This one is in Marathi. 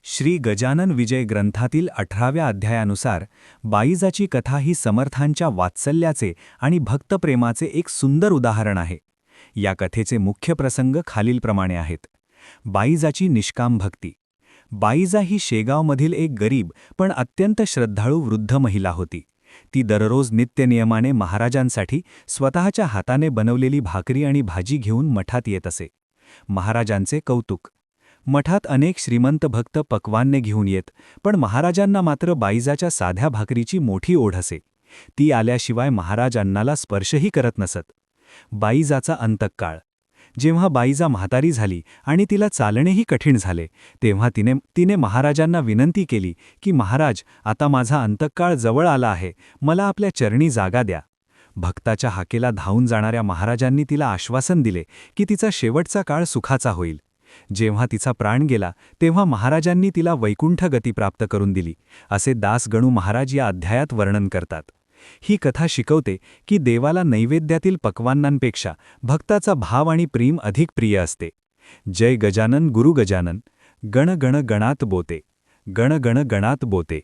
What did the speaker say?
श्री गजानन विजय ग्रंथातील 18व्या अध्यायानुसार बाईजाची कथा ही समर्थांच्या वात्सल्याचे आणि भक्तप्रेमाचे एक सुंदर उदाहरण आहे. या कथेचे मुख्य प्रसंग खालीलप्रमाणे आहेत. बाईजाची निष्काम भक्ती. बाईजा ही शेगावमधील एक गरीब पण अत्यंत श्रद्धाळू वृद्ध महिला होती. ती दररोज नित्यनियमाने महाराजांसाठी स्वतःच्या हाताने बनवलेली भाकरी आणि भाजी घेऊन मठात येत असे. महाराजांचे कौतुक. मठात अनेक श्रीमंत भक्त पक्वान्ने घेऊन येत, पण महाराजांना मात्र बाईजाच्या साध्या भाकरीची मोठी ओढ असे. ती आल्याशिवाय महाराज अन्नाला स्पर्शही करत नसत. बाईजाचा अंतकाळ. जेव्हा बाईजा म्हातारी झाली आणि तिला चालणेही कठीण झाले, तेव्हा तिने महाराजांना विनंती केली की महाराज, आता माझा अंतकाळ जवळ आला आहे, मला आपल्या चरणी जागा द्या. भक्ताच्या हाकेला धावून जाणाऱ्या महाराजांनी तिला आश्वासन दिले की तिचा शेवटचा काळ सुखाचा होईल. जेव्हा तिचा प्राण गेला तेव्हा महाराजांनी तिला वैकुंठ गती प्राप्त करून दिली, असे दास गणू महाराज या अध्यायात वर्णन करतात. ही कथा शिकवते की देवाला नैवेद्यातील पक्वान्नांपेक्षा भक्ताचा भाव आणि प्रेम अधिक प्रिय असते. जय गजानन गुरु गजानन. गण गण गणात बोते. गण गण गणात बोते.